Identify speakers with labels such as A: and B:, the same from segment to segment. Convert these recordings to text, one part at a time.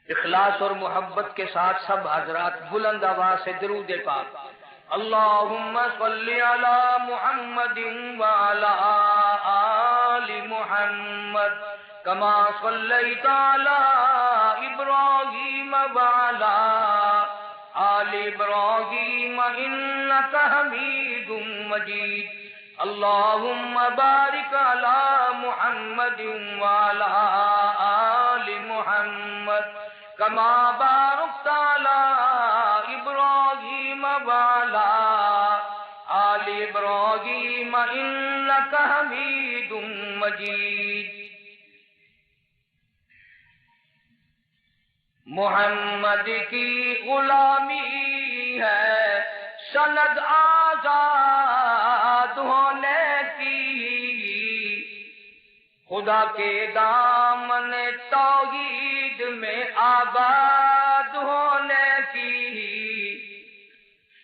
A: اخلاص اور محبت کے ساتھ سب حضرات بلند آواز سے درود پاک اللہم صلی علی محمد وعلی آل محمد کما صلیت علی ابراہیم وعلی آل ابراہیم انک حمید مجید اللہم بارک علی محمد وعلی آل محمد کما بارکت علی ابراہیم وعلی آل ابراہیم انک حمید مجید محمد کی غلامی ہے سند آزاد ہونے کی خدا کے دامن توحید میں آباد ہونے کی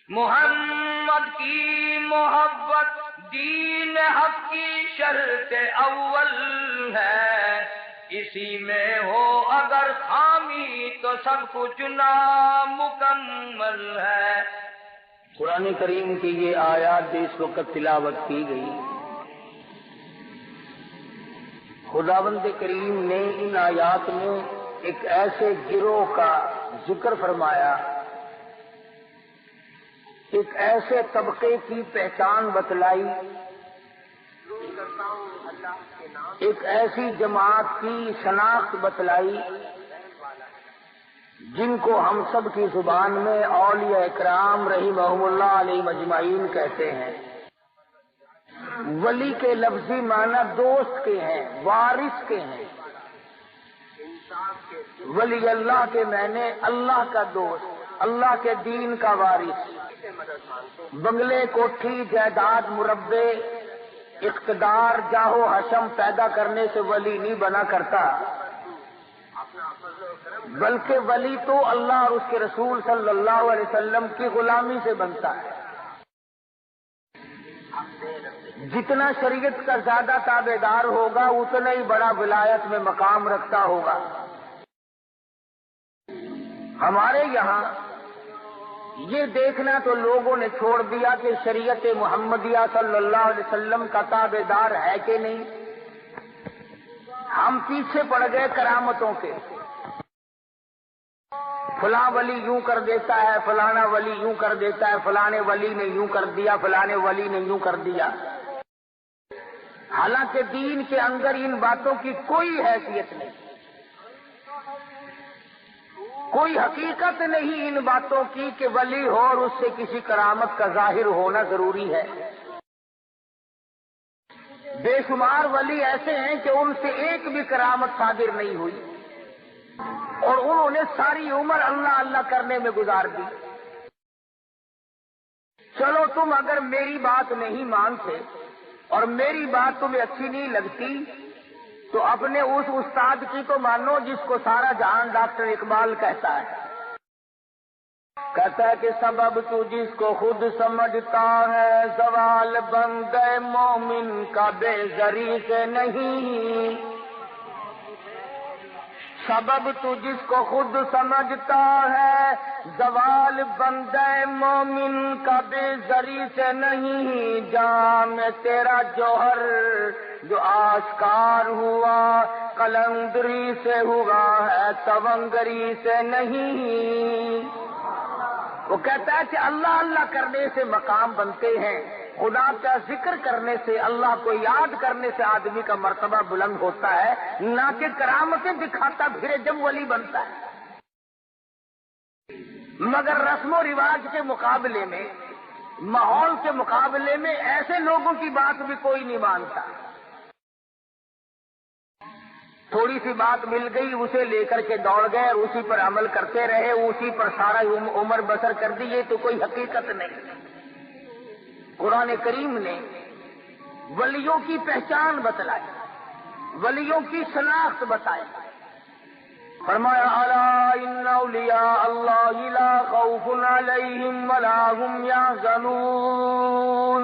A: محمد کی محبت دین حق کی شرط اول ہے اسی میں ہو اگر خامی تو سب کچھ نامکمل ہے۔
B: قرآن کریم کی یہ آیات جو اس وقت تلاوت کی گئی، خداوند کریم نے ان آیات میں ایک ایسے گروہ کا ذکر فرمایا، ایک ایسے طبقے کی پہچان بتلائی، ایک ایسی جماعت کی شناخت بتلائی جن کو ہم سب کی زبان میں اولیاء اکرام رحمہم اللہ علیہ مجمعین کہتے ہیں۔ ولی کے لفظی معنی دوست کے ہیں، وارث کے ہیں۔ ولی اللہ کے معنی اللہ کا دوست، اللہ کے دین کا وارث۔ بنگلے، کوٹھی، جائیداد، مربع، اقتدار، جاہ و حشم پیدا کرنے سے ولی نہیں بنا کرتا، بلکہ ولی تو اللہ اور اس کے رسول صلی اللہ علیہ وسلم کی غلامی سے بنتا ہے۔ جتنا شریعت کا زیادہ تابع دار ہوگا اتنا ہی بڑا ولایت میں مقام رکھتا ہوگا۔ ہمارے یہاں یہ دیکھنا تو لوگوں نے چھوڑ دیا کہ شریعت محمدیہ صلی اللہ علیہ وسلم کا تابع دار ہے کہ نہیں۔ ہم پیچھے پڑ گئے کرامتوں کے، فلاں ولی یوں کر دیتا ہے، فلانا ولی یوں کر دیتا ہے، فلانے ولی نے یوں کر دیا، فلانے ولی نے یوں کر دیا۔ حالانکہ دین کے اندر ان باتوں کی کوئی حیثیت نہیں، کوئی حقیقت نہیں ان باتوں کی کہ ولی ہو اور اس سے کسی کرامت کا ظاہر ہونا ضروری ہے۔ بے شمار ولی ایسے ہیں کہ ان سے ایک بھی کرامت صادر نہیں ہوئی اور انہوں نے ساری عمر اللہ اللہ کرنے میں گزار دی۔ چلو تم اگر میری بات نہیں مانتے اور میری بات تمہیں اچھی نہیں لگتی تو اپنے اس استاد کی تو مانو جس کو سارا جہان ڈاکٹر اقبال کہتا ہے۔ کہتا ہے کہ سبب تو جس کو خود سمجھتا ہے زوال بندے مومن کا بے زری سے نہیں۔ سبب تو جس کو خود سمجھتا ہے زوال بندے مومن کا بے زری سے نہیں۔ جام تیرا جوہر جو آشکار ہوا قلندری سے ہوا ہے تونگری سے نہیں۔ وہ کہتا ہے کہ اللہ اللہ کرنے سے مقام بنتے ہیں، خدا کا ذکر کرنے سے، اللہ کو یاد کرنے سے آدمی کا مرتبہ بلند ہوتا ہے، نہ کہ کرامتیں دکھاتا پھرے جب ولی بنتا ہے۔ مگر رسم و رواج کے مقابلے میں، ماحول کے مقابلے میں ایسے لوگوں کی بات بھی کوئی نہیں مانتا۔ تھوڑی سی بات مل گئی اسے لے کر کے دوڑ گئے اور اسی پر عمل کرتے رہے، اسی پر سارا عمر بسر کر دی، یہ تو کوئی حقیقت نہیں۔ قرآن کریم نے ولیوں کی پہچان بتلائی، ولیوں کی شناخت بتائی۔ فرمایا الا ان اولیاء اللہ لا خوف علیہم ولا هم یحزنون۔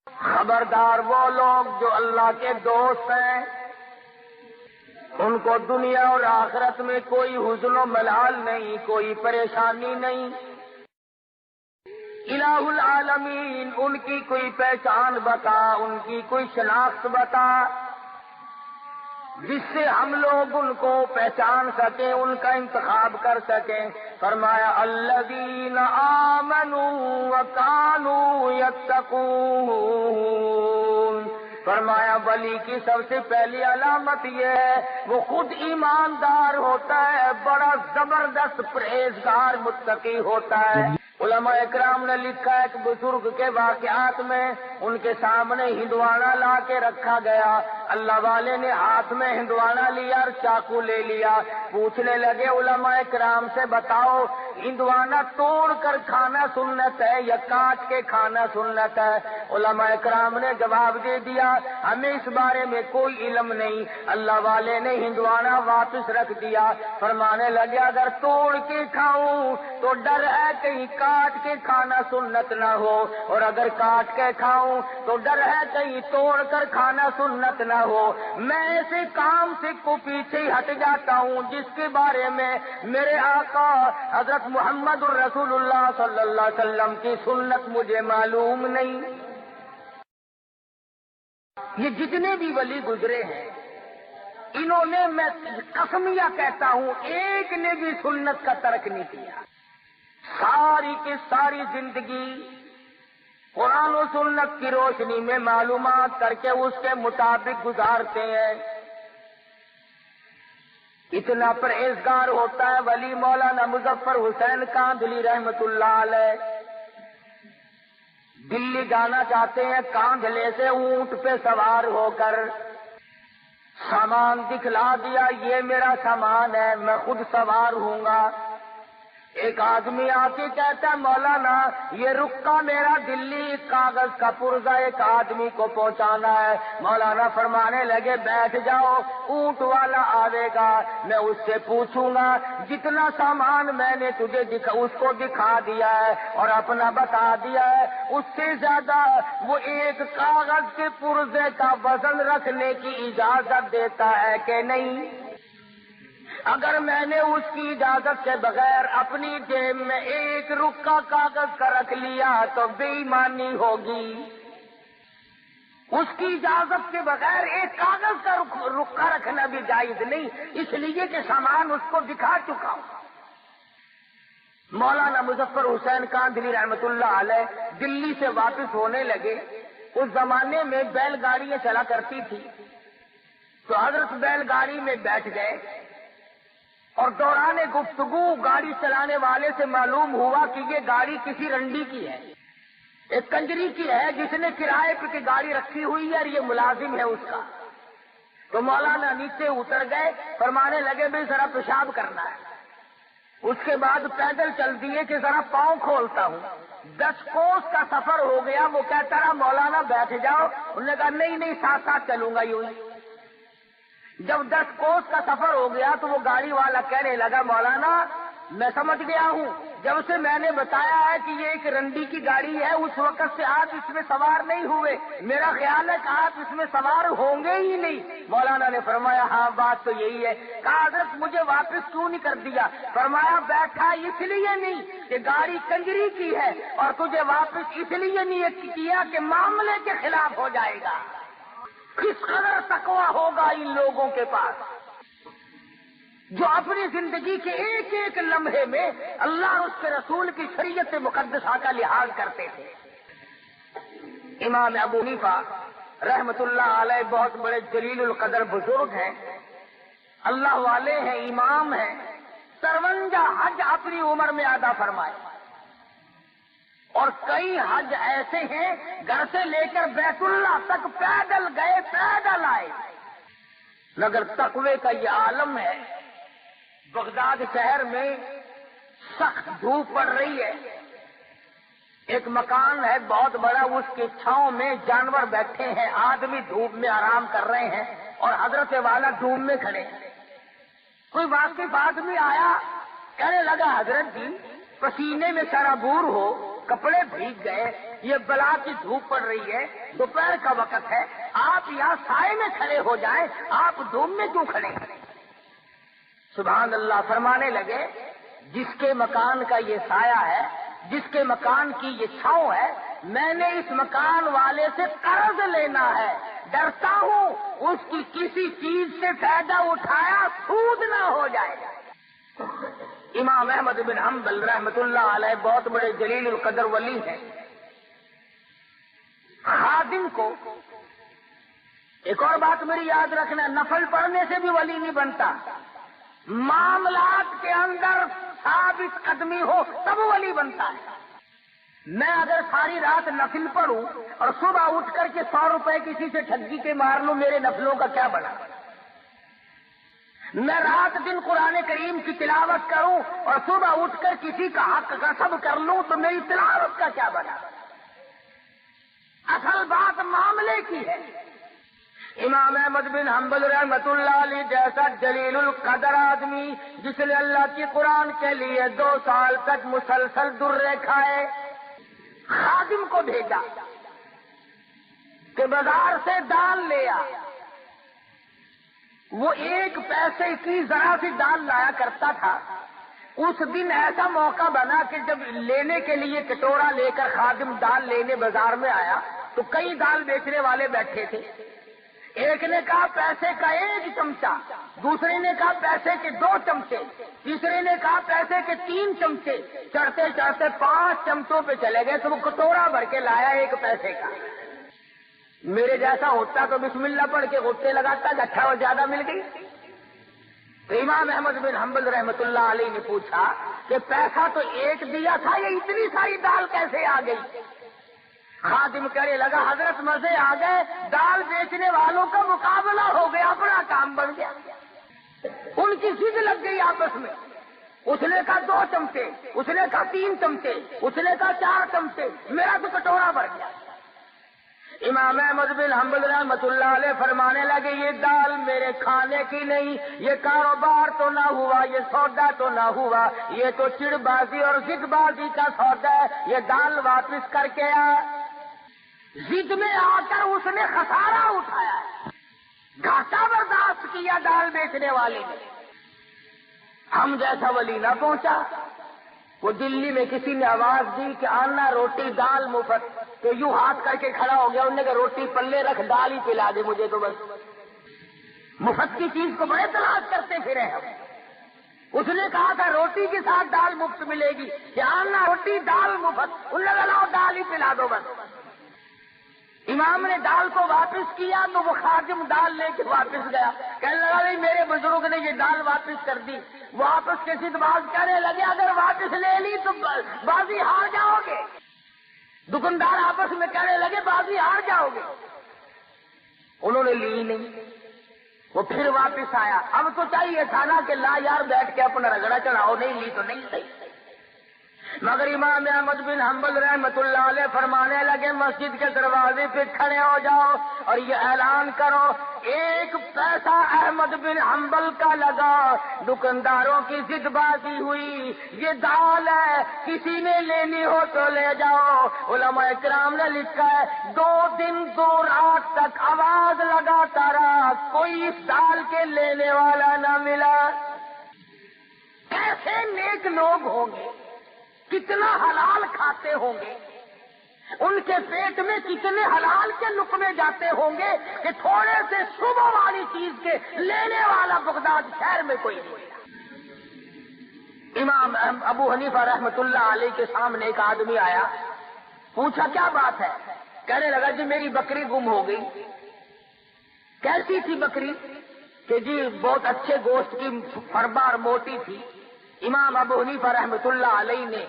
B: خبردار وہ لوگ جو اللہ کے دوست ہیں، ان کو دنیا اور آخرت میں کوئی حزن و ملال نہیں، کوئی پریشانی نہیں۔ الہ العالمین ان کی کوئی پہچان بتا، ان کی کوئی شناخت بتا جس سے ہم لوگ ان کو پہچان سکیں، ان کا انتخاب کر سکیں۔ فرمایا الذین آمنوا وکانوا یتقون، فرمایا ولی کی سب سے پہلی علامت یہ ہے وہ خود ایماندار ہوتا ہے، بڑا زبردست پرہیزگار متقی ہوتا ہے۔ علماء اکرام نے لکھا ہے کہ بزرگ کے واقعات میں ان کے سامنے ہندوانا لا کے رکھا گیا، اللہ والے نے ہاتھ میں ہندوانا لیا اور چاقو لے لیا، پوچھنے لگے علماء اکرام سے بتاؤ ہندوانا توڑ کر کھانا سنت ہے یا کاٹ کے کھانا سنت ہے؟ علماء اکرام نے جواب دے دیا ہمیں اس بارے میں کوئی علم نہیں۔ اللہ والے نے ہندوانا واپس رکھ دیا، فرمانے لگے اگر توڑ کے کھاؤں تو ڈر ہے کہیں کاٹ کے کھانا سنت نہ ہو، اور اگر کاٹ کے کھاؤں تو ڈر ہے کہیں توڑ کر کھانا سنت نہ ہو۔ میں ایسے کام سے کو پیچھے ہٹ جاتا ہوں جس کے بارے میں میرے آقا حضرت محمد الرسول اللہ صلی اللہ علیہ وسلم کی سنت مجھے معلوم نہیں۔ یہ جتنے بھی ولی گزرے ہیں انہوں نے، میں قسمیہ کہتا ہوں، ایک نے بھی سنت کا ترک نہیں کیا، ساری کی ساری زندگی قرآن و سنت کی روشنی میں معلومات کر کے اس کے مطابق گزارتے ہیں۔ اتنا پرہیزگار ہوتا ہے ولی مولانا مظفر حسین کاندھلی رحمت اللہ علیہ۔ دلی جانا چاہتے ہیں، کاندھلے سے اونٹ پہ سوار ہو کر سامان دکھلا دیا، یہ میرا سامان ہے، میں خود سوار ہوں گا۔ ایک آدمی آ کے کہتا ہے مولانا یہ رکا میرا دلی کاغذ کا پرزہ ایک آدمی کو پہنچانا ہے۔ مولانا فرمانے لگے بیٹھ جاؤ، اونٹ والا آئے گا، میں اس سے پوچھوں گا جتنا سامان میں نے تجھے اس کو دکھا دیا ہے اور اپنا بتا دیا ہے اس سے زیادہ وہ ایک کاغذ کے پرزے کا وزن رکھنے کی اجازت دیتا ہے کہ نہیں؟ اگر میں نے اس کی اجازت کے بغیر اپنی جیب میں ایک رکا کاغذ کا رکھ لیا تو بے ایمانی ہوگی۔ اس کی اجازت کے بغیر ایک کاغذ کا رکا رکھنا بھی جائز نہیں، اس لیے کہ سامان اس کو دکھا چکا ہوں۔ مولانا مظفر حسین کاندھلی رحمت اللہ علیہ دلی سے واپس ہونے لگے۔ اس زمانے میں بیل گاڑیاں چلا کرتی تھی تو حضرت بیل گاڑی میں بیٹھ گئے اور دوران گفتگو گاڑی چلانے والے سے معلوم ہوا کہ یہ گاڑی کسی رنڈی کی ہے، ایک کنجری کی ہے جس نے کرائے پہ کی گاڑی رکھی ہوئی ہے اور یہ ملازم ہے اس کا۔ تو مولانا نیچے اتر گئے، فرمانے لگے بھائی ذرا پیشاب کرنا ہے۔ اس کے بعد پیدل چل دیے کہ ذرا پاؤں کھولتا ہوں۔ 10 کوس کا سفر ہو گیا، وہ کہتا رہا مولانا بیٹھ جاؤ، انہوں نے کہا نہیں ساتھ ساتھ چلوں گا یوں ہی۔ جب 10 کوس کا سفر ہو گیا تو وہ گاڑی والا کہنے لگا مولانا میں سمجھ گیا ہوں، جب سے میں نے بتایا ہے کہ یہ ایک رنڈی کی گاڑی ہے اس وقت سے آپ اس میں سوار نہیں ہوئے، میرا خیال ہے کہ آپ اس میں سوار ہوں گے ہی نہیں۔ مولانا نے فرمایا ہاں بات تو یہی ہے۔ کہا حضرت مجھے واپس کیوں نہیں کر دیا؟ فرمایا بیٹھا اس لیے نہیں کہ گاڑی کنجری کی ہے اور تجھے واپس اس لیے نہیں کیا کہ معاملے کے خلاف ہو جائے گا۔ کس قدر تقویٰ ہوگا ان لوگوں کے پاس جو اپنی زندگی کے ایک ایک لمحے میں اللہ اور اس کے رسول کی شریعت مقدسہ کا لحاظ کرتے تھے۔ امام ابو حنیفہ رحمت اللہ علیہ بہت بڑے جلیل القدر بزرگ ہیں، اللہ والے ہیں، امام ہیں، 53 حج اپنی عمر میں ادا فرمائے اور کئی حج ایسے ہیں گھر سے لے کر بیت اللہ تک پیدل گئے پیدل آئے، مگر تقوی کا یہ عالم ہے۔ بغداد شہر میں سخت دھوپ پڑ رہی ہے، ایک مکان ہے بہت بڑا، اس کی چھاؤں میں جانور بیٹھے ہیں، آدمی دھوپ میں آرام کر رہے ہیں اور حضرت والا دھوپ میں کھڑے ہیں۔ کوئی واقف آدمی آیا، کہنے لگا حضرت جی پسینے میں سرابور ہو، کپڑے بھیگ گئے، یہ بلا کی دھوپ پڑ رہی ہے، دوپہر کا وقت ہے، آپ یہاں سائے میں کھڑے ہو جائیں، آپ دھوپ میں کیوں کھڑے ہیں؟ سبحان اللہ فرمانے لگے جس کے مکان کا یہ سایہ ہے، جس کے مکان کی یہ چھاؤں ہے، میں نے اس مکان والے سے قرض لینا ہے، ڈرتا ہوں اس کی کسی چیز سے فائدہ اٹھایا سود نہ ہو جائے۔ امام احمد بن حنبل رحمۃ اللہ علیہ بہت بڑے جلیل القدر ولی ہیں۔ خادم کو ایک اور بات میری یاد رکھنا، نفل پڑھنے سے بھی ولی نہیں بنتا، معاملات کے اندر ثابت قدمی ہو تب ولی بنتا ہے۔ میں اگر ساری رات نفل پڑھوں اور صبح اٹھ کر کے 100 روپے کسی سے ٹھگی کے مار لوں، میرے نفلوں کا کیا بنا؟ میں رات دن قرآن کریم کی تلاوت کروں اور صبح اٹھ کر کسی کا حق غصب کر لوں تو میری تلاوت کا کیا بنا؟ اصل بات معاملے کی ہے۔ امام احمد بن حنبل رحمۃ اللہ علیہ جیسا جلیل القدر آدمی جس نے اللہ کی قرآن کے لیے 2 سال تک مسلسل درے کھائے، خادم کو بھیجا کہ بازار سے دال لے آ۔ وہ 1 پیسے کی ذرا سی دال لایا کرتا تھا۔ اس دن ایسا موقع بنا کہ جب لینے کے لیے کٹورا لے کر خادم دال لینے بازار میں آیا تو کئی دال بیچنے والے بیٹھے تھے۔ ایک نے کہا پیسے کا 1 چمچہ، دوسرے نے کہا پیسے کے 2 چمچے، تیسرے نے کہا پیسے کے 3 چمچے، چڑھتے چڑھتے 5 چمچوں پہ چلے گئے تو وہ کٹورا بھر کے لایا 1 پیسے کا۔ میرے جیسا ہوتا تو بسم اللہ پڑھ کے غصے لگاتا کہ اچھا اور زیادہ مل گئی۔ تو امام احمد بن حنبل رحمۃ اللہ علیہ نے پوچھا کہ پیسہ تو 1 دیا تھا، یہ اتنی ساری دال کیسے آ گئی؟ خادم کہنے لگا حضرت مزے آ گئے، دال بیچنے والوں کا مقابلہ ہو گیا، اپنا کام بن گیا۔ ان کی ضد لگ گئی آپس میں، اس نے کہا 2 چمچے، اس نے کہا 3 چمچے، اس نے کہا 4 چمچے، میرا تو کٹورا بھر گیا۔ امام احمد بن حنبل رحمۃ اللہ علیہ فرمانے لگے یہ دال میرے کھانے کی نہیں، یہ کاروبار تو نہ ہوا، یہ سودا تو نہ ہوا، یہ تو چڑ بازی اور ضد بازی کا سودا ہے، یہ دال واپس کر کے آ۔ ضد میں آ کر اس نے خسارہ اٹھایا، گھاٹا برداشت کیا دال بیچنے والے نے۔ ہم جیسا ولی نہ پہنچا۔ وہ دلی میں کسی نے آواز دی کہ آنا روٹی دال مفت، تو یوں ہاتھ کر کے کھڑا ہو گیا، انہوں نے کہا روٹی پلے رکھ، دال ہی پلا دے مجھے تو بس۔ مفت کی چیز کو بڑے تلاش کرتے پھرے ہم۔ اس نے کہا تھا روٹی کے ساتھ دال مفت ملے گی، کہ آنا روٹی دال مفت، انہوں نے کہا لاؤ دال ہی پلا دو بس۔ امام نے دال کو واپس کیا تو وہ خادم دال لے کے واپس گیا، کہنے لگا نہیں میرے بزرگ نے یہ دال واپس کر دی۔ وہ آپس کے ضد باز کہنے لگے اگر واپس لے لی تو بازی ہار جاؤ گے۔ دکاندار آپس میں کہنے لگے بازی ہار جاؤ گے۔ انہوں نے لی نہیں، وہ پھر واپس آیا۔ اب تو چاہیے تھا نا کہ لا یار بیٹھ کے اپنا رگڑا چڑھاؤ، نہیں لی تو نہیں صحیح۔ مگر امام احمد بن حنبل رحمۃ اللہ علیہ فرمانے لگے مسجد کے دروازے پہ کھڑے ہو جاؤ اور یہ اعلان کرو 1 پیسہ احمد بن حنبل کا لگا، دکانداروں کی ضد بازی ہوئی، یہ دال ہے کسی نے لینی ہو تو لے جاؤ۔ علماء کرام نے لکھا ہے 2 دن 2 رات تک آواز لگاتا رہا، کوئی اس دال کے لینے والا نہ ملا۔ ایسے نیک لوگ ہوں گے، کتنا حلال کھاتے ہوں گے، ان کے پیٹ میں کتنے حلال کے لقمے جاتے ہوں گے کہ تھوڑے سے صبح والی چیز کے لینے والا بغداد شہر میں کوئی نہیں۔ امام ابو حنیفہ رحمۃ اللہ علیہ کے سامنے ایک آدمی آیا، پوچھا کیا بات ہے؟ کہنے لگا جی میری بکری گم ہو گئی۔ کیسی تھی بکری؟ کہ جی بہت اچھے گوشت کی، فربار موٹی تھی۔ امام ابو حنیفہ رحمۃ اللہ علیہ نے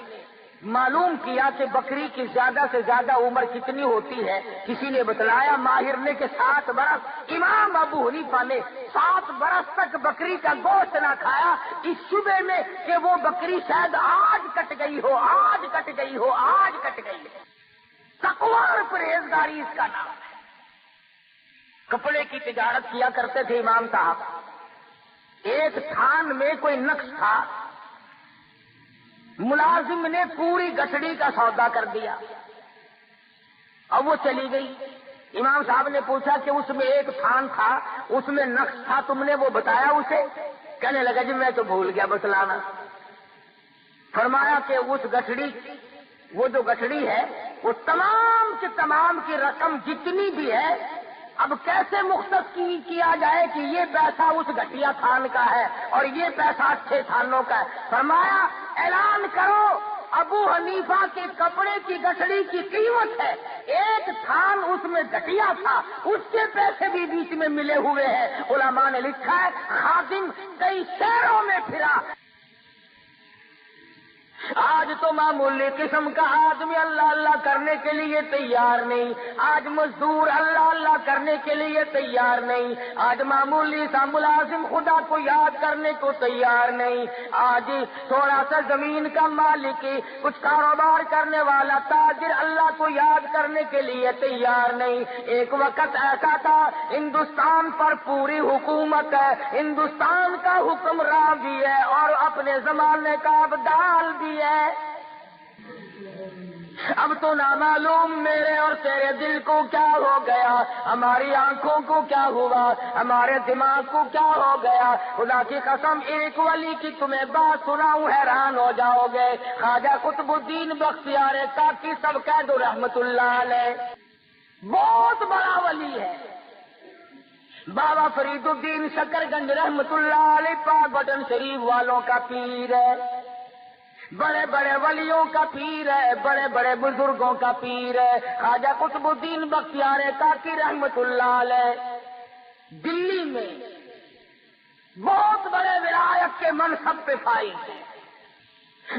B: معلوم کیا کہ بکری کی زیادہ سے زیادہ عمر کتنی ہوتی ہے، کسی نے بتلایا ماہر نے کہ 7 برس۔ امام ابو حنیفہ نے 7 برس تک بکری کا گوشت نہ کھایا، اس شبے میں کہ وہ بکری شاید آج کٹ گئی ہو، آج کٹ گئی ہو، آج کٹ گئی ہو۔ تقویٰ اور پرہیزگاری اس کا نام ہے۔ کپڑے کی تجارت کیا کرتے تھے امام صاحب۔ ایک تھان میں کوئی نقص تھا، ملازم نے پوری گٹھڑی کا سودا کر دیا، اب وہ چلی گئی۔ امام صاحب نے پوچھا کہ اس میں ایک تھان تھا، اس میں نقص تھا، تم نے وہ بتایا اسے؟ کہنے لگا جی میں تو بھول گیا بتلانا. فرمایا کہ اس گٹھڑی، وہ جو گٹھڑی ہے وہ تمام کی تمام کی رقم جتنی بھی ہے اب کیسے مختص کیا جائے کہ یہ پیسہ اس گٹھیا تھان کا ہے اور یہ پیسہ اچھے تھانوں کا ہے. فرمایا اعلان کرو ابو حنیفہ کے کپڑے کی گٹھڑی کی قیمت ہے، ایک تھان اس میں گٹھیا تھا، اس کے پیسے بھی بیچ میں ملے ہوئے ہیں. علماء نے لکھا ہے خادم کئی شہروں میں پھرا. آج تو معمولی قسم کا آدمی اللہ اللہ کرنے کے لیے تیار نہیں، آج مزدور اللہ اللہ کرنے کے لیے تیار نہیں، آج معمولی سا ملازم خدا کو یاد کرنے کو تیار نہیں، آج تھوڑا سا زمین کا مالک، کچھ کاروبار کرنے والا تاجر اللہ کو یاد کرنے کے لیے تیار نہیں. ایک وقت ایسا تھا ہندوستان پر پوری حکومت ہے، ہندوستان کا حکمراں بھی ہے اور اپنے زمانے کا ابدال بھی ہے. اب تو نامعلوم میرے اور تیرے دل کو کیا ہو گیا، ہماری آنکھوں کو کیا ہوا، ہمارے دماغ کو کیا ہو گیا. خدا کی قسم ایک ولی کی تمہیں بات سناؤں حیران ہو جاؤ گے. خواجہ قطب الدین بختیار کاکی سب کہہ دو رحمت اللہ علیہ، بہت بڑا ولی ہے. بابا فرید الدین شکر گنج رحمت اللہ علیہ پاک بٹن شریف والوں کا پیر ہے، بڑے بڑے ولیوں کا پیر ہے، بڑے بڑے بزرگوں کا پیر ہے. خواجہ قطب الدین بختیار کاکی رحمت اللہ علیہ دلی میں بہت بڑے ولایت کے منصب پہ فائز ہیں.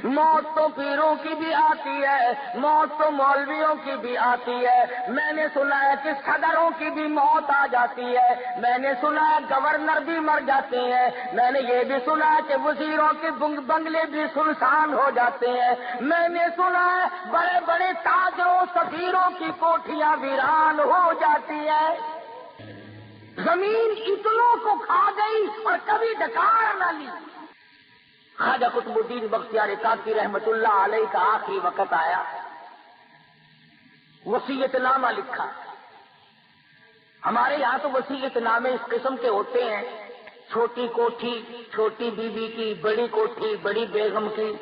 B: موت تو پیروں کی بھی آتی ہے، موت تو مولویوں کی بھی آتی ہے. میں نے سنا ہے کہ صدروں کی بھی موت آ جاتی ہے، میں نے سنا ہے گورنر بھی مر جاتے ہیں، میں نے یہ بھی سنا ہے کہ وزیروں کے بنگلے بھی سنسان ہو جاتے ہیں، میں نے سنا ہے بڑے بڑے تاجروں سفیروں کی کوٹھیاں ویران ہو جاتی ہے. زمین اتنوں کو کھا گئی اور کبھی ڈکار نہ لی. خواجہ قطب الدین بختیار کاکی رحمت اللہ علیہ کا آخری وقت آیا، وصیت نامہ لکھا. ہمارے یہاں تو وصیت نامے اس قسم کے ہوتے ہیں، چھوٹی کوٹھی چھوٹی بیوی کی، بڑی کوٹھی بڑی بیگم کی،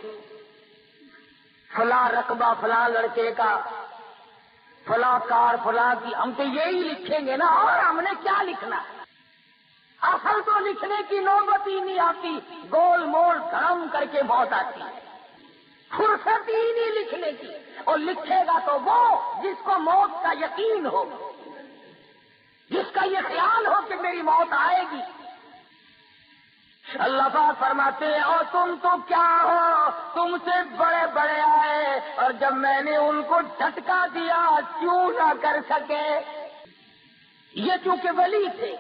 B: فلاں رقبہ فلاں لڑکے کا، فلاں کار فلاں کی. ہم تو یہی لکھیں گے نا، اور ہم نے کیا لکھنا ہے؟ اصل تو لکھنے کی نوبت ہی نہیں آتی، گول مول گرم کر کے موت آتی ہے. فرصت ہی نہیں لکھنے کی. اور لکھے گا تو وہ جس کو موت کا یقین ہو، جس کا یہ خیال ہو کہ میری موت آئے گی. اللہ پاک فرماتے ہیں اور تم تو کیا ہو، تم سے بڑے بڑے آئے اور جب میں نے ان کو جھٹکا دیا کیوں نہ کر سکے. یہ چونکہ ولی تھے،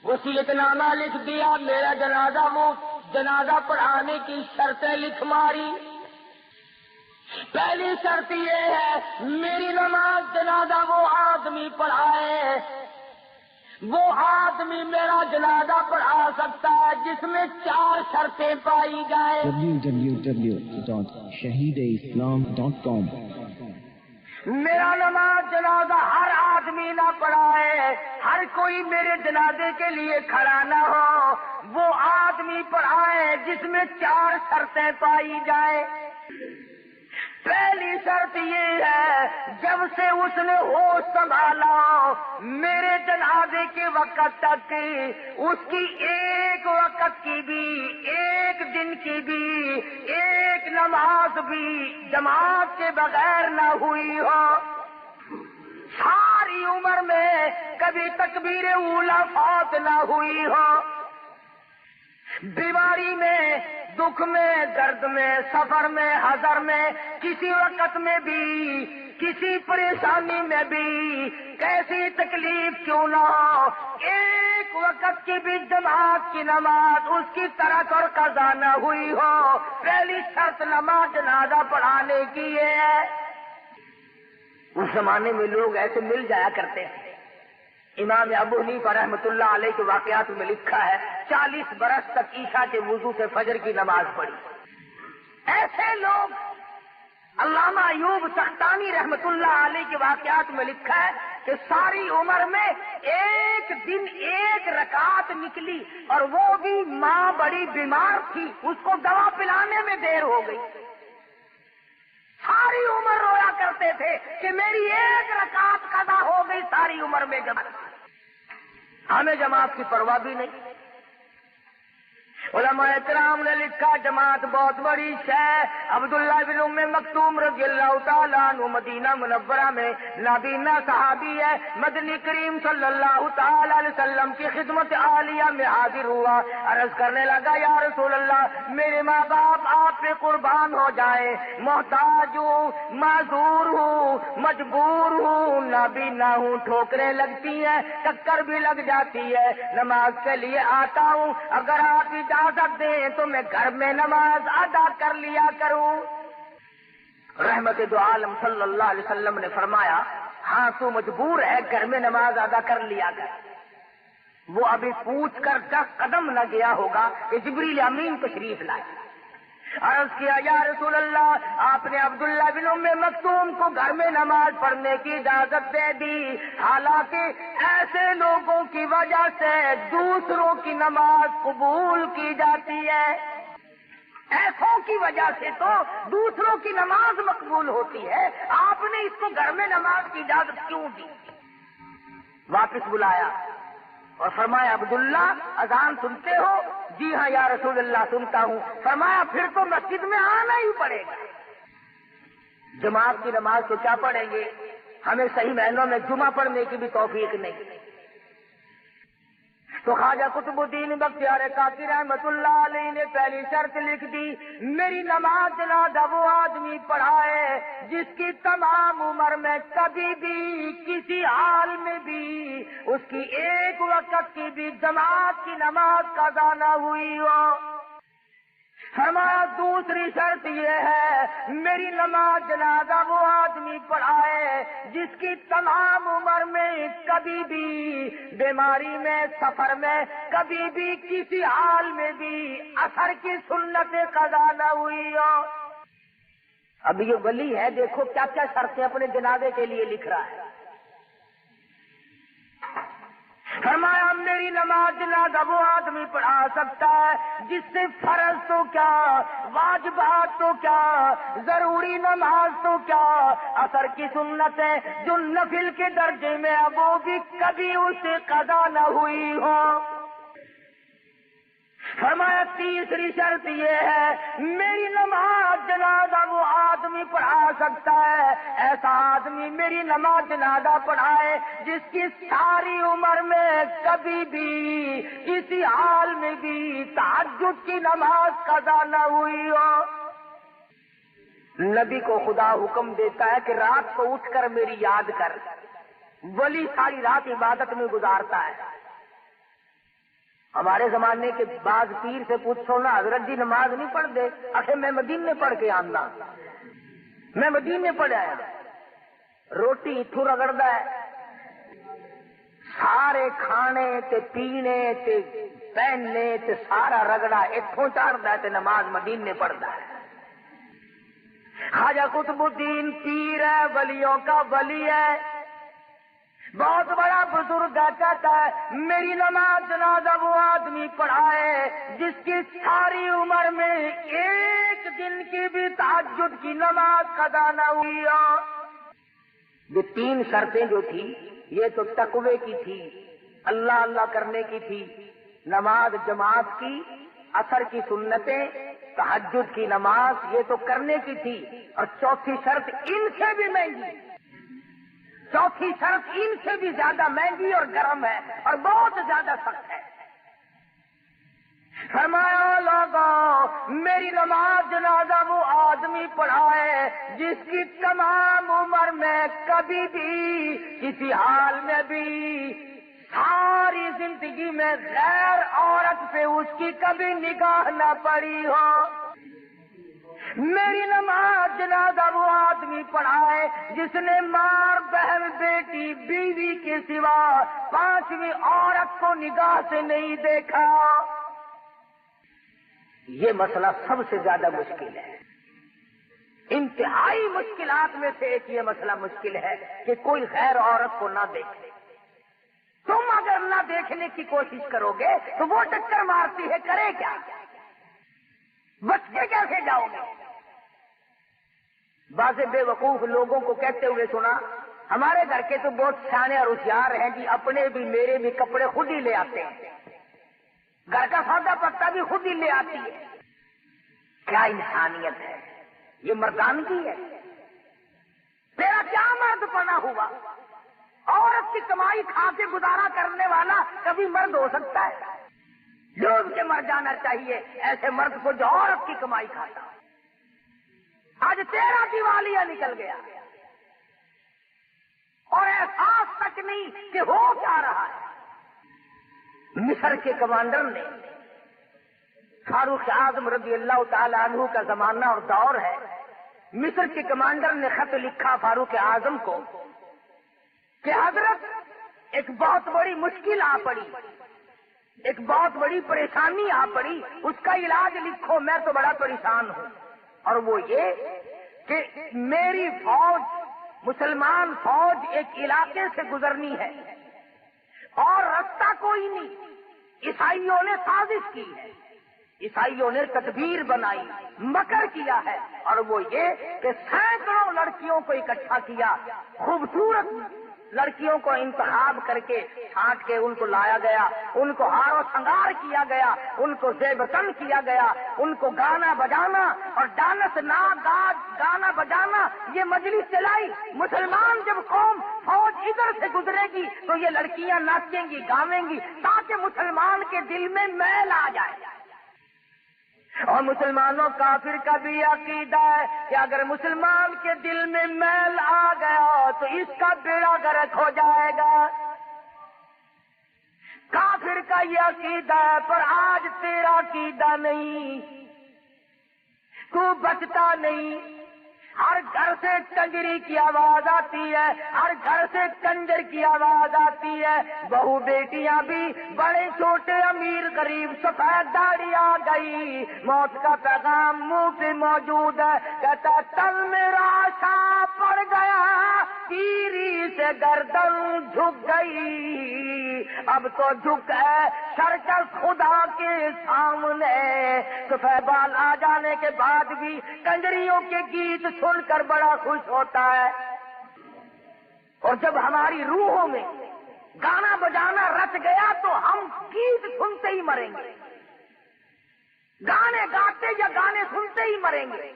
B: وصیت نامہ لکھ دیا، میرا جنازہ وہ جنازہ پڑھانے کی شرطیں لکھ ماری. پہلی شرط یہ ہے میری نماز جنازہ وہ آدمی پڑھائے، وہ آدمی میرا جنازہ پڑھا سکتا ہے جس میں 4 شرطیں پائی جائیں.
C: www.shahideislam.com
B: میرا نماز جنازہ ہر آدمی نہ پڑھائے، ہر کوئی میرے جنازے کے لیے کھڑا نہ ہو، وہ آدمی پڑھائے جس میں 4 شرطیں پائی جائیں. پہلی شرط یہ ہے جب سے اس نے ہوش سنبھالا میرے جنازے کے وقت تک اس کی ایک وقت کی بھی، ایک دن کی بھی، ایک نماز بھی جماعت کے بغیر نہ ہوئی ہو. ساری عمر میں کبھی تکبیر اولیٰ فوت نہ ہوئی ہو. بیماری میں، دکھ میں، درد میں، سفر میں، حضر میں، کسی وقت میں بھی، کسی پریشانی میں بھی، کیسی تکلیف کیوں نہ ہو، ایک وقت کی بھی جماعت کی نماز اس کی ترک اور قضا نہ ہوئی ہو. پہلی شرط نماز جنازہ پڑھانے کی یہ ہے. اس زمانے میں لوگ ایسے مل جایا کرتے ہیں. امام ابو حنیفہ رحمۃ اللہ علیہ کے واقعات میں لکھا ہے 40 برس تک عشاء کے وضو سے فجر کی نماز پڑھی. ایسے لوگ، علامہ ایوب سختانی رحمۃ اللہ علیہ کے واقعات میں لکھا ہے کہ ساری عمر میں ایک دن ایک رکعت نکلی، اور وہ بھی ماں بڑی بیمار تھی، اس کو دوا پلانے میں دیر ہو گئی۔ ساری عمر رویا کرتے تھے کہ میری ایک رکعت قضا ہو گئی، ساری عمر میں جماعت۔ ہمیں جماعت کی پرواہ بھی نہیں۔ علماء کرام نے لکھا جماعت بہت بڑی شے۔ عبداللہ بن ام مکتوم رضی اللہ تعالیٰ عنہ مدینہ منورہ میں نابینا صحابی ہے، مدنی کریم صلی اللہ تعالیٰ علیہ وسلم کی خدمت عالیہ میں حاضر ہوا، عرض کرنے لگا یا رسول اللہ میرے ماں باپ آپ پہ قربان ہو جائیں، محتاج ہوں، معذور ہوں، مجبور ہوں، نابینا ہوں، ٹھوکریں لگتی ہیں، چکر بھی لگ جاتی ہے، نماز کے لیے آتا ہوں، اگر آپ اجازت دیں تو میں گھر میں نماز ادا کر لیا کروں۔ رحمت دو عالم صلی اللہ علیہ وسلم نے فرمایا ہاں تو مجبور ہے، گھر میں نماز ادا کر لیا کر۔ وہ ابھی پوچھ کر 10 قدم نہ گیا ہوگا کہ جبریل امین تشریف لائے۔ عرض کیا یا رسول اللہ آپ نے عبداللہ بن ام مکتوم کو گھر میں نماز پڑھنے کی اجازت دے دی، حالانکہ ایسے لوگوں کی وجہ سے دوسروں کی نماز قبول کی جاتی ہے، ایسوں کی وجہ سے تو دوسروں کی نماز مقبول ہوتی ہے، آپ نے اس کو گھر میں نماز کی اجازت کیوں دی؟ واپس بلایا اور فرمایا عبداللہ اذان سنتے ہو؟ جی ہاں یا رسول اللہ سنتا ہوں۔ فرمایا پھر تو مسجد میں آنا ہی پڑے گا۔ جماعت کی نماز تو کیا پڑھیں گے، ہمیں صحیح معنوں میں جمعہ پڑھنے کی بھی توفیق نہیں۔ تو خواجہ قطب الدین بختیار کاکی رحمت اللہ علیہ نے پہلی شرط لکھ دی، میری نماز جنازہ وہ آدمی پڑھائے جس کی تمام عمر میں کبھی بھی کسی حال میں بھی اس کی ایک وقت کی بھی جماعت کی نماز قضا نہ ہوئی ہو۔ فرمایا دوسری شرط یہ ہے میری نماز جنازہ وہ آدمی پڑھائے جس کی تمام عمر میں کبھی بھی بیماری میں، سفر میں، کبھی بھی کسی حال میں بھی اثر کی سنت قضا نہ ہوئی ہو۔ اب یہ ولی ہے، دیکھو کیا کیا شرطیں اپنے جنازے کے لیے لکھ رہا ہے۔ فرمایا میری نماز جنازہ وہ آدمی پڑھا سکتا ہے جس سے فرض تو کیا، واجبات تو کیا، ضروری نماز تو کیا، اثر کی سنتیں جو نفل کے درجے میں ہے وہ بھی کبھی اس سے قضا نہ ہوئی ہو۔ فرمایا تیسری شرط یہ ہے میری نماز جنازہ وہ آدمی پڑھا سکتا ہے، ایسا آدمی میری نماز جنازہ پڑھائے جس کی ساری عمر میں کبھی بھی کسی حال میں بھی تہجد کی نماز قضا نہ ہوئی ہو۔ نبی کو خدا حکم دیتا ہے کہ رات کو اٹھ کر میری یاد کر، ولی ساری رات عبادت میں گزارتا ہے۔ ہمارے زمانے کے بعض پیر سے پوچھو نا حضرت جی نماز نہیں پڑھ دے، اچھے میں مدینے پڑھ کے آنا، میں مدینے پڑھ آیا، روٹی اتھو رگڑدا ہے، سارے کھانے تے پینے تے پہننے تے سارا رگڑا اتھوں چڑھدا ہے تے نماز مدینے پڑھدا ہے۔ خواجہ قطب الدین پیر ہے، ولیوں کا ولی ہے، بہت بڑا بزرگ کہتا ہے میری نماز جنازہ وہ آدمی پڑھائے جس کی ساری عمر میں ایک دن کی بھی تہجد کی نماز قضا نہ ہوئی ہو۔ یہ 3 شرطیں جو تھی یہ تو تقوی کی تھی، اللہ اللہ کرنے کی تھی، نماز جماعت کی، اثر کی سنتیں، تہجد کی نماز یہ تو کرنے کی تھی، اور چوتھی شرط ان سے بھی مہنگی، چوتھی شرط ان سے بھی زیادہ مہنگی اور گرم ہے اور بہت زیادہ سخت ہے۔ فرمایا لوگوں میری نماز جنازہ وہ آدمی پڑھائے جس کی تمام عمر میں کبھی بھی کسی حال میں بھی ساری زندگی میں غیر عورت پہ اس کی کبھی نگاہ نہ پڑی ہو۔ میری نماز جنازہ وہ آدمی پڑھائے جس نے ماں، بہن، بیٹی، بیوی کے سوا 5ویں عورت کو نگاہ سے نہیں دیکھا۔ یہ مسئلہ سب سے زیادہ مشکل ہے۔ انتہائی مشکلات میں سے ایک یہ مسئلہ مشکل ہے کہ کوئی غیر عورت کو نہ دیکھے. تم اگر نہ دیکھنے کی کوشش کرو گے تو وہ ٹکر مارتی ہے، کرے کیا؟ بچ کے کیسے جاؤ گے؟ بعض بے وقوف لوگوں کو کہتے ہوئے سنا، ہمارے گھر کے تو بہت سیانے اور ہوشیار ہیں جی، اپنے بھی میرے بھی کپڑے خود ہی لے آتے ہیں، گھر کا سودا پتا بھی خود ہی لے آتی ہے. کیا انسانیت ہے، یہ مردانگی ہے. تیرا کیا مرد پنا ہوا؟ عورت کی کمائی کھا کے گزارا کرنے والا کبھی مرد ہو سکتا ہے؟ ڈوب کے مر جانا چاہیے ایسے مرد کو جو عورت کی کمائی کھاتا. آج تیرا دیوالیہ نکل گیا اور احساس تک نہیں کہ ہو کیا رہا ہے. مصر کے کمانڈر نے، فاروق اعظم رضی اللہ تعالی عنہ کا زمانہ اور دور ہے، مصر کے کمانڈر نے خط لکھا فاروق اعظم کو کہ حضرت ایک بہت بڑی مشکل آ پڑی، ایک بہت بڑی پریشانی آ پڑی، اس کا علاج لکھو، میں تو بڑا پریشان ہوں. اور وہ یہ کہ میری فوج، مسلمان فوج ایک علاقے سے گزرنی ہے اور رستہ کوئی نہیں. عیسائیوں نے سازش کی ہے، عیسائیوں نے تدبیر بنائی، مکر کیا ہے، اور وہ یہ کہ سینکڑوں لڑکیوں کو اکٹھا کیا، خوبصورت لڑکیوں کو انتخاب کر کے چھانٹ کے ان کو لایا گیا، ان کو ہار و سنگار کیا گیا، ان کو زیب تن کیا گیا، ان کو گانا بجانا اور ڈانس گانا بجانا یہ مجلس چلائی. مسلمان جب قوم فوج ادھر سے گزرے گی تو یہ لڑکیاں ناچیں گی، گاویں گی، تاکہ مسلمان کے دل میں میل آ جائے. اور مسلمانوں کافر کا بھی عقیدہ ہے کہ اگر مسلمان کے دل میں میل آ گیا تو اس کا بیڑا غرق ہو جائے گا. کافر کا یہ عقیدہ ہے، پر آج تیرا عقیدہ نہیں، تو بچتا نہیں. ہر گھر سے کنجری کی آواز آتی ہے، ہر گھر سے کنجر کی آواز آتی ہے. بہو بیٹیاں بھی، بڑے چھوٹے، امیر غریب، سفید داڑھی آ گئی. موت کا پیغام منہ پہ موجود ہے، کہتا تل میرا شا پڑ گیا، تیری سے گردن جھک گئی. اب تو جھک ہے سرکش خدا کے سامنے. سفید بال آ جانے کے بعد بھی کنجریوں کے گیت سن کر بڑا خوش ہوتا ہے. اور جب ہماری روحوں میں گانا بجانا رچ گیا تو ہم گیت سنتے ہی مریں گے، گانے گاتے یا گانے سنتے ہی مریں گے.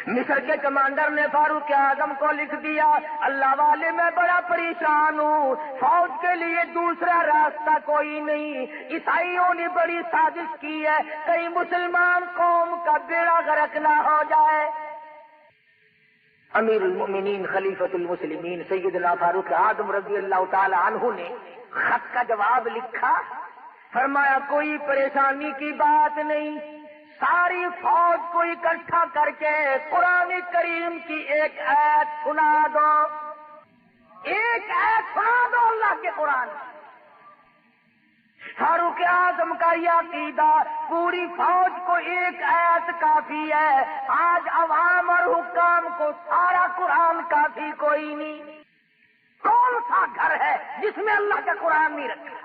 B: مصر کے کمانڈر نے فاروق اعظم کو لکھ دیا، اللہ والے میں بڑا پریشان ہوں، فوج کے لیے دوسرا راستہ کوئی نہیں. عیسائیوں نے بڑی سازش کی ہے، کہیں مسلمان قوم کا بیڑا غرق نہ ہو جائے. امیر المؤمنین خلیفۃ المسلمین سیدنا فاروق اعظم رضی اللہ تعالی عنہ نے خط کا جواب لکھا، فرمایا کوئی پریشانی کی بات نہیں، ساری فوج کو اکٹھا کر کے قرآن کریم کی ایک آیت سنا دو، ایک آیت سنا دو اللہ کے قرآن. فاروق اعظم کا یہ عقیدہ، پوری فوج کو ایک آیت کافی ہے. آج عوام اور حکام کو سارا قرآن کافی کوئی نہیں. کون سا گھر ہے جس میں اللہ کا قرآن نہیں رکھا؟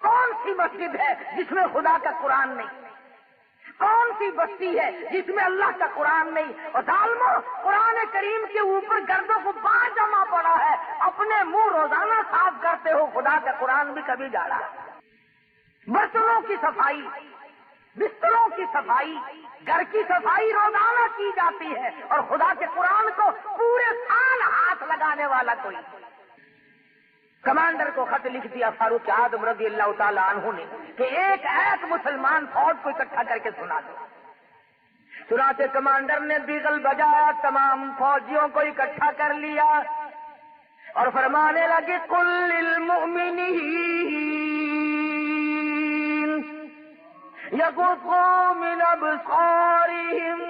B: کون سی مسجد ہے جس میں خدا کا قرآن نہیں؟ کون سی بستی ہے جس میں اللہ کا قرآن نہیں؟ اور ظالموں، قرآن کریم کے اوپر گردوں کو باں جمع پڑا ہے، اپنے منہ روزانہ صاف کرتے ہو، خدا کا قرآن بھی کبھی جاڑا. برتنوں کی صفائی، بستروں کی صفائی، گھر کی صفائی روزانہ کی جاتی ہے، اور خدا کے قرآن کو پورے سال ہاتھ لگانے والا کوئی. کمانڈر کو خط لکھ دیا فاروق اعظم رضی اللہ تعالی عنہ نے کہ ایک آیت مسلمان فوج کو اکٹھا کر کے سنا دو. چنانچہ کمانڈر نے بیگل بجایا، تمام فوجیوں کو اکٹھا کر لیا اور فرمانے لگے قل للمؤمنین یغضوا من ابصارهم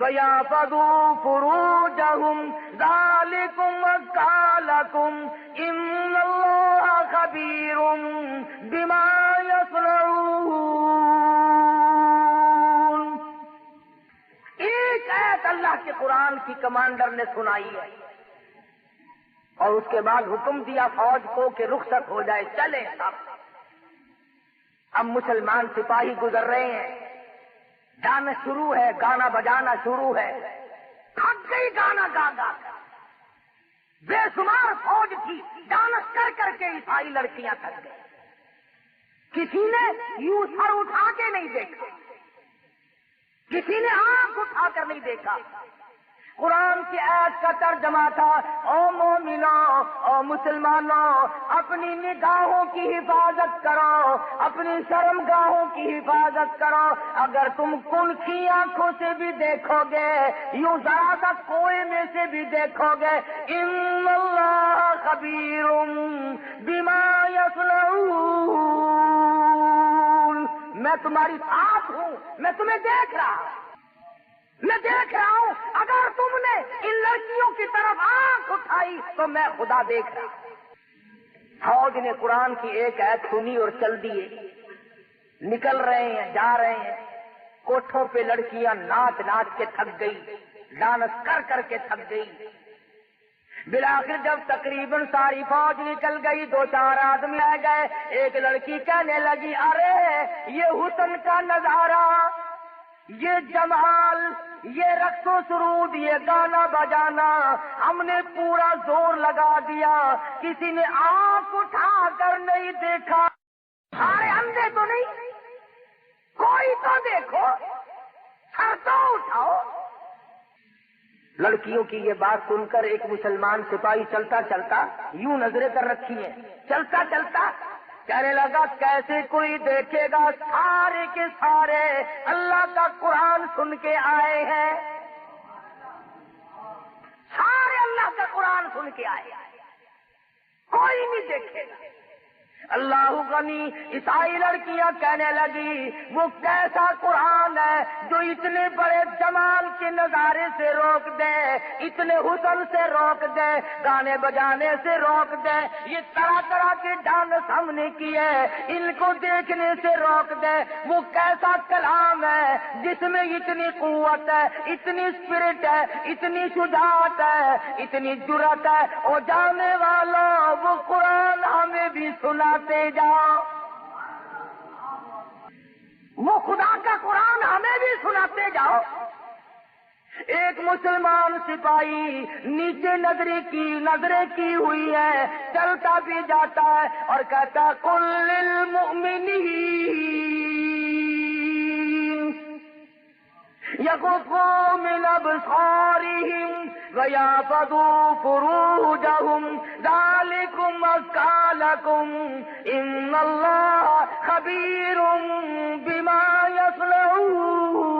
B: وَيَحْفَظُوا فُرُوجَهُمْ ذَلِكُمْ أَزْكَىٰ لَكُمْ إِنَّ اللَّهَ خَبِيرٌ بِمَا يَصْنَعُونَ. ایک کی کمانڈر نے سنائی ہے، اور اس کے بعد حکم دیا فوج کو کہ رخصت ہو جائے، چلے سب۔ اب مسلمان سپاہی گزر رہے ہیں، ڈانس شروع ہے، گانا بجانا شروع ہے، تھک گئی گانا گا گا کر، بے شمار فوج تھی، ڈانس کر کر کے عیسائی لڑکیاں تھک گئی، کسی نے یوں سر اٹھا کے نہیں دیکھا، کسی نے آنکھ اٹھا کر نہیں دیکھا۔ قرآن کی آیت کا ترجمہ تھا، او مومنوں، او مسلمانوں، اپنی نگاہوں کی حفاظت کرو، اپنی شرمگاہوں کی حفاظت کرو۔ اگر تم کنکھی آنکھوں سے بھی دیکھو گے، یوں ذرا سا کوئے میں سے بھی دیکھو گے، ان اللہ خبیر بما یصنعون، میں تمہاری ساتھ ہوں، میں تمہیں دیکھ رہا ہوں، میں دیکھ رہا ہوں۔ اگر تم نے ان لڑکیوں کی طرف آنکھ اٹھائی تو میں خدا دیکھ رہا ہوں۔ فوج نے قرآن کی ایک آیت سنی اور چل دیے، نکل رہے ہیں، جا رہے ہیں، کوٹھوں پہ لڑکیاں ناچ ناچ کے تھک گئی، ڈانس کر کر کے تھک گئی۔ بالآخر جب تقریباً ساری فوج نکل گئی، دو چار آدمی آ گئے، ایک لڑکی کہنے لگی، ارے یہ حسن کا نظارہ، یہ جمال، یہ رقص و سرود، یہ گانا بجانا، ہم نے پورا زور لگا دیا، کسی نے آنکھ اٹھا کر نہیں دیکھا۔ سارے اندھے تو نہیں، کوئی تو دیکھو، سر تو اٹھاؤ۔ لڑکیوں کی یہ بات سن کر ایک مسلمان سپاہی چلتا چلتا یوں نظریں کر رکھی ہیں، چلتا چلتا کہنے لگا، کیسے کوئی دیکھے گا، سارے کے سارے اللہ کا قرآن سن کے آئے ہیں، سارے اللہ کا قرآن سن کے آئے ہیں، کوئی نہیں دیکھے گا۔ اللہ غنی، عیسائی لڑکیاں کہنے لگی، وہ کیسا قرآن ہے جو اتنے بڑے جمال کے نظارے سے روک دے، اتنے حسن سے روک دے، گانے بجانے سے روک دے، یہ طرح طرح کے ڈانس ہم نے کیے، ان کو دیکھنے سے روک دے۔ وہ کیسا کلام ہے جس میں اتنی قوت ہے، اتنی اسپرٹ ہے، اتنی شجاعت ہے، اتنی جرأت ہے۔ اور جانے والوں، وہ قرآن ہمیں بھی سنا جاؤ، وہ خدا کا قرآن ہمیں بھی سناتے جاؤ۔ ایک مسلمان سپاہی نیچے نظریں کی ہوئی ہے، چلتا بھی جاتا ہے اور کہتا، قل للمؤمنین یغضوا من ابصارهم ویحفظوا فروجهم ذلکم ازکی لکم ان اللہ خبیر بما یصنعون۔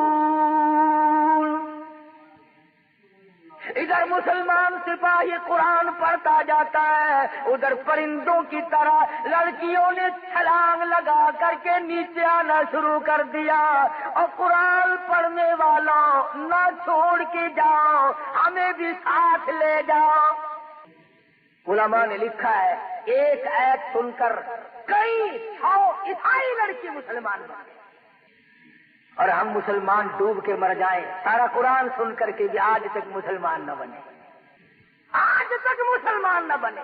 B: ادھر مسلمان سپاہی قرآن پڑھتا جاتا ہے، ادھر پرندوں کی طرح لڑکیوں نے چھلانگ لگا کر کے نیچے آنا شروع کر دیا۔ اور قرآن پڑھنے والوں، نہ چھوڑ کے جاؤ، ہمیں بھی ساتھ لے جاؤ۔ علماء نے لکھا ہے، ایک آیت سن کر کئی 100 عیسائی لڑکی مسلمان بنے، اور ہم مسلمان ڈوب کے مر جائیں، سارا قرآن سن کر کے بھی آج تک مسلمان نہ بنے، آج تک مسلمان نہ بنے۔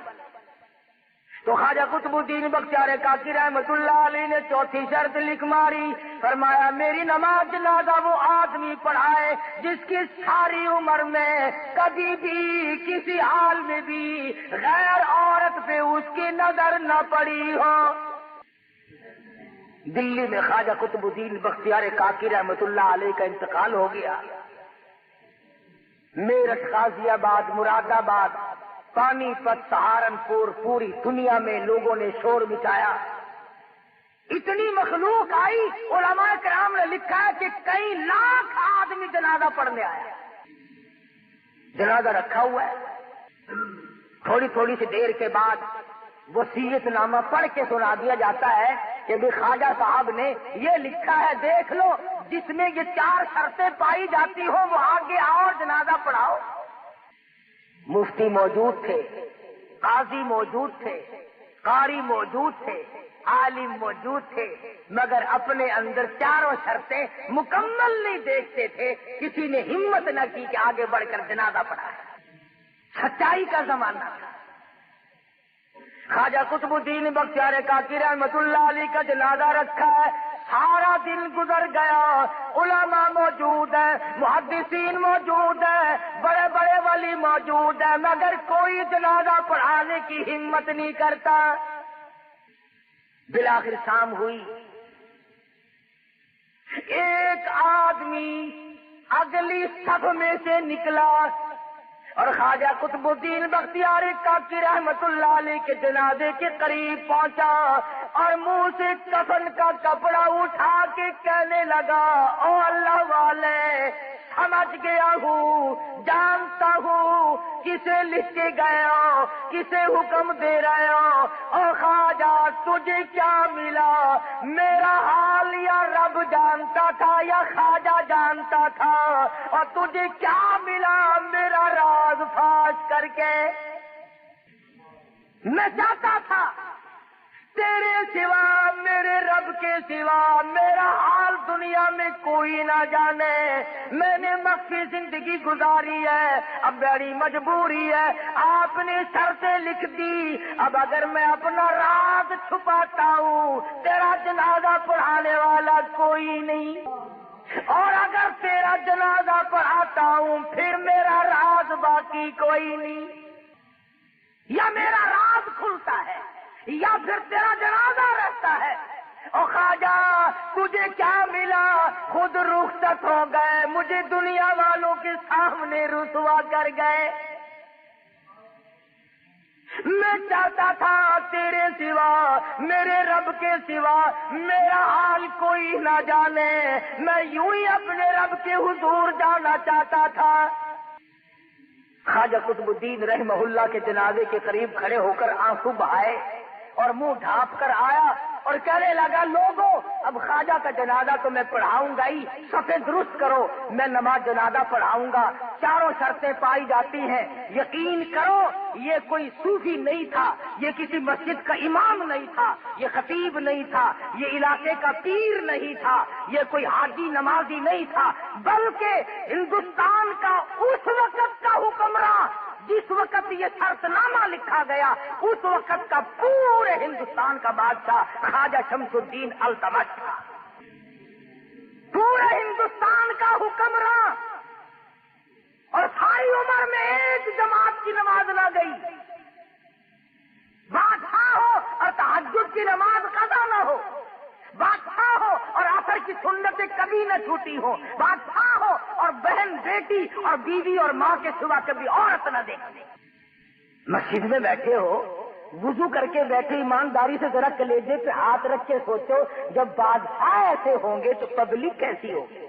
B: تو خواجہ قطب الدین بختیار کاکی رحمت اللہ علیہ نے چوتھی شرط لکھ ماری، فرمایا، میری نماز جنازہ وہ آدمی پڑھائے جس کی ساری عمر میں کبھی بھی کسی حال میں بھی غیر عورت پہ اس کی نظر نہ پڑی ہو۔ دلی میں خواجہ قطب الدین بختیار کاکی رحمت اللہ علیہ کا انتقال ہو گیا۔ میرٹھ، غازی آباد، مراد آباد، پانی پت، سہارنپور، پوری دنیا میں لوگوں نے شور مچایا، اتنی مخلوق آئی۔ علماء کرام نے لکھا ہے کہ کئی لاکھ آدمی جنازہ پڑھنے آیا، جنازہ رکھا ہوا ہے۔ تھوڑی تھوڑی سی دیر کے بعد وصیت نامہ پڑھ کے سنا دیا جاتا ہے کہ بھی خواجہ صاحب نے یہ لکھا ہے، دیکھ لو، جس میں یہ 4 شرطیں پائی جاتی ہو وہ آگے آؤ اور جنازہ پڑھاؤ۔ مفتی موجود تھے، قاضی موجود تھے، قاری موجود تھے، عالم موجود تھے مگر اپنے اندر چاروں شرطیں مکمل نہیں دیکھتے تھے. کسی نے ہمت نہ کی کہ آگے بڑھ کر جنازہ پڑھا. سچائی کا زمانہ تھا. خواجہ قطب الدین بختیار کاکی رحمت اللہ علیہ کا جنازہ رکھا ہے. سارا دن گزر گیا. علماء موجود ہیں, محدثین موجود ہیں, بڑے بڑے ولی موجود ہیں, مگر کوئی جنازہ پڑھانے کی ہمت نہیں کرتا. بالآخر شام ہوئی. ایک آدمی اگلی صف میں سے نکلا اور خواجہ قطب الدین بختیار کاکی رحمت اللہ علیہ کے جنازے کے قریب پہنچا اور منہ سے کفن کا کپڑا اٹھا کے کہنے لگا, او اللہ والے, سمجھ گیا ہوں, جانتا ہوں کسے لکھ کے گئے ہو, کسے حکم دے رہے ہو. او خواجہ تجھے کیا ملا؟ میرا حال یا رب جانتا تھا یا خواجہ جانتا تھا, اور تجھے کیا ملا میرا راز فاش کر کے؟ میں چاہتا تھا تیرے سوا, میرے رب کے سوا میرا حال دنیا میں کوئی نہ جانے. میں نے مخفی زندگی گزاری ہے, اب بڑی مجبوری ہے, آپ نے شرطیں لکھ دی. اب اگر میں اپنا راز چھپاتا ہوں تیرا جنازہ پڑھانے والا کوئی نہیں, اور اگر تیرا جنازہ پڑھاتا ہوں پھر میرا راز باقی کوئی نہیں. یا میرا راز کھلتا ہے یا پھر تیرا جنازہ رہتا ہے. او خواجہ تجھے کیا ملا؟ خود رخصت ہو گئے, مجھے دنیا والوں کے سامنے رسوا کر گئے. میں چاہتا تھا تیرے سوا, میرے رب کے سوا میرا حال کوئی نہ جانے. میں یوں ہی اپنے رب کے حضور جانا چاہتا تھا. خواجہ قطب الدین رحمہ اللہ کے جنازے کے قریب کھڑے ہو کر آنسو بہائے اور منہ ڈھانپ کر آیا اور کہنے لگا, لوگوں اب خواجہ کا جنازہ تو میں پڑھاؤں گا ہی, صفیں درست کرو, میں نماز جنازہ پڑھاؤں گا. چاروں شرطیں پائی جاتی ہیں. یقین کرو یہ کوئی صوفی نہیں تھا, یہ کسی مسجد کا امام نہیں تھا, یہ خطیب نہیں تھا, یہ علاقے کا پیر نہیں تھا, یہ کوئی حاجی نمازی نہیں تھا, بلکہ ہندوستان کا اس وقت کا حکمراں جس وقت یہ شرط نامہ لکھا گیا اس وقت کا پورے ہندوستان کا بادشاہ خواجہ شمس الدین التمش تھا. پورے ہندوستان کا حکمراں, اور ساری عمر میں ایک جماعت کی نماز نہ گئی. بادشاہ ہو اور تہجد کی نماز قضا نہ ہو, بادشاہ ہو اور عصر کی سنتیں کبھی نہ چھوٹی ہو, بادشاہ ہو اور بہن بیٹی اور بیوی اور ماں کے سوا کبھی عورت نہ دیکھے. مسجد میں بیٹھے ہو, وضو کر کے بیٹھے, ایمانداری سے ذرا کلیجے پہ ہاتھ رکھ کے سوچو, جب بادشاہ ایسے ہوں گے تو پبلک کیسی ہوگی,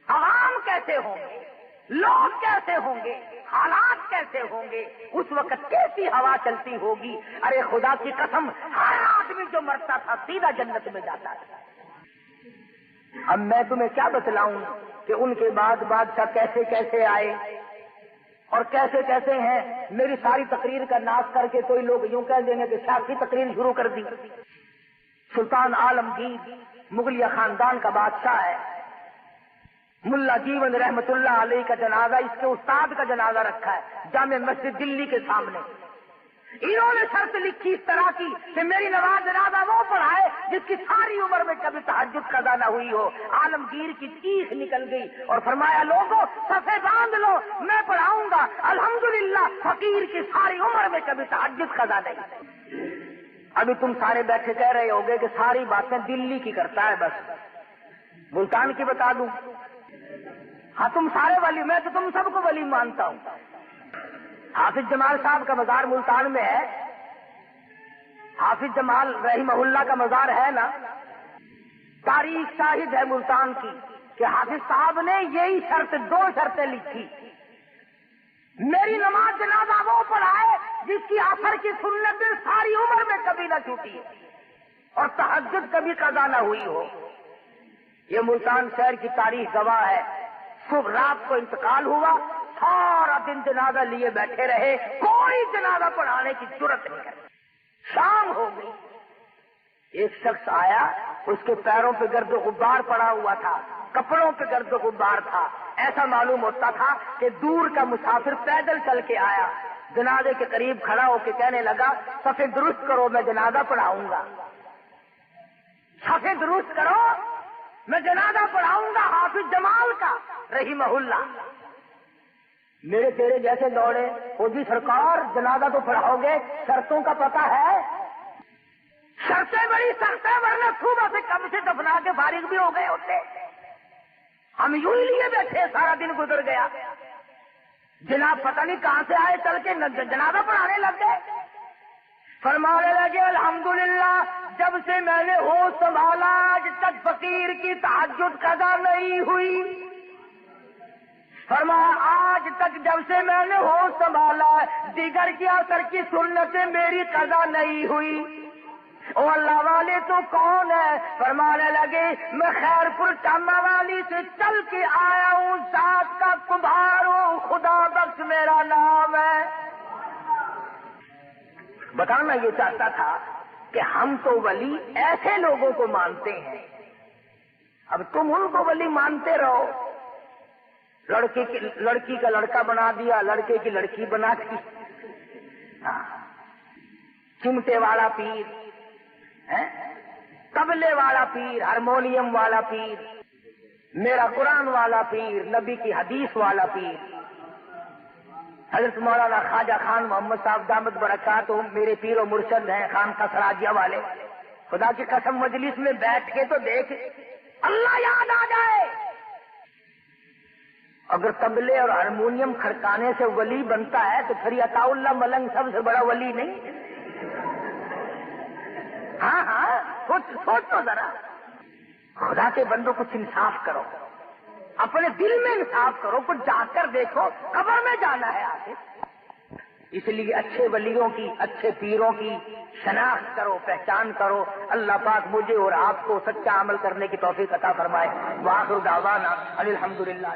B: عوام کیسے ہوں گے, لوگ کیسے ہوں گے, حالات کیسے ہوں گے, اس وقت کیسی ہوا چلتی ہوگی. ارے خدا کی قسم, ہر آدمی جو مرتا تھا سیدھا جنت میں جاتا تھا. اب میں تمہیں کیا بتلاؤں کہ ان کے بعد بادشاہ کیسے کیسے آئے اور کیسے کیسے ہیں. میری ساری تقریر کا ناش کر کے کوئی لوگ یوں کہہ دیں گے کہ شاخی تقریر شروع کر دی. سلطان عالمگیر مغلیہ خاندان کا بادشاہ ہے. ملا جیون رحمت اللہ علیہ کا جنازہ, اس کے استاد کا جنازہ رکھا ہے جامع مسجد دلی کے سامنے. انہوں نے شرط لکھی اس طرح کی کہ میری نماز جنازہ وہ پڑھائے جس کی ساری عمر میں کبھی تہجد قضا نہ ہوئی ہو. عالمگیر کی چیخ نکل گئی اور فرمایا, لوگوں صفیں باندھ لو, میں پڑھاؤں گا. الحمدللہ فقیر کی ساری عمر میں کبھی تہجد قضا نہیں. ابھی تم سارے بیٹھے کہہ رہے ہوگے کہ ساری باتیں دلی کی کرتا ہے, بس ملتان کی بتا دوں. ہاں تم سارے ولی, میں تو تم سب کو ولی مانتا ہوں. حافظ جمال صاحب کا مزار ملتان میں ہے. حافظ جمال رحمہ اللہ کا مزار ہے نا, تاریخ شاہد ہے ملتان کی کہ حافظ صاحب نے یہی دو شرطیں لکھی. میری نماز جنازہ وہ پڑھائے جس کی عصر کی سنتیں ساری عمر میں کبھی نہ چھوٹی اور تہجد کبھی قضا نہ ہوئی ہو. یہ ملتان شہر کی تاریخ گواہ ہے. صبح رات کو انتقال ہوا, سارا دن جنازہ لیے بیٹھے رہے, کوئی جنازہ پڑھانے کی جرت نہیں کرے. شام ہو گئی, ایک شخص آیا، اس کے پیروں پہ گرد و غبار پڑا ہوا تھا، کپڑوں پہ گرد و غبار تھا، ایسا معلوم ہوتا تھا کہ دور کا مسافر پیدل چل کے آیا۔ جنازے کے قریب کھڑا ہو کے کہنے لگا صف درست کرو میں جنازہ پڑھاؤں گا، صف درست کرو میں جنازہ پڑھاؤں گا حافظ جمال کا رحمہ اللہ۔ میرے تیرے جیسے دوڑے، وہ جی سرکار جنازہ تو پڑھاؤ گے، شرطوں کا پتہ ہے؟ شرطیں بڑی سخت ہے، ورنہ صبح سے کم سے دفنا کے فارغ بھی ہو گئے ہوتے۔ ہم یوں ہی لیے بیٹھے، سارا دن گزر گیا، جناب پتہ نہیں کہاں سے آئے چل کے جنازہ پڑھانے لگ گئے۔ فرمانے لگے الحمدللہ جب سے میں نے ہوش سنبھالا آج تک فقیر کی تہجد قضا نہیں ہوئی۔ فرمایا آج تک جب سے میں نے ہوش سنبھالا دیگر کی اثر کی سنتیں میری قضا نہیں ہوئی۔ او اللہ والے تو کون ہے؟ فرمانے لگے میں خیر پور ٹاما والی سے چل کے آیا ہوں، ذات کا کمبھار ہوں، خدا بخش میرا نام ہے۔ بتانا یہ چاہتا تھا کہ ہم تو ولی ایسے لوگوں کو مانتے ہیں، اب تم ان کو ولی مانتے رہو۔ لڑکی کا لڑکا بنا دیا، لڑکے کی لڑکی بنا دی، چمٹے والا پیر، طبلے والا پیر، ہارمونیم والا پیر، میرا قرآن والا پیر، نبی کی حدیث والا پیر۔ حضرت مولانا خواجہ خان محمد صاحب دامت برکاتہ میرے پیر و مرشد ہیں، خان کا سراجیہ والے۔ خدا کی قسم مجلس میں بیٹھ کے تو دیکھ اللہ یاد آ جائے۔ اگر طبلے اور ہارمونیم کھڑکانے سے ولی بنتا ہے تو پھر عطا اللہ ملنگ سب سے بڑا ولی نہیں؟ ہاں سوچ تو ذرا، خدا کے بندوں کچھ انصاف کرو، اپنے دل میں انصاف کرو، کچھ جا کر دیکھو، قبر میں جانا ہے آخر۔ اس لیے اچھے ولیوں کی، اچھے پیروں کی شناخت کرو، پہچان کرو۔ اللہ پاک مجھے اور آپ کو سچا عمل کرنے کی توفیق عطا فرمائے۔ وآخر دعوانا ان الحمدللہ۔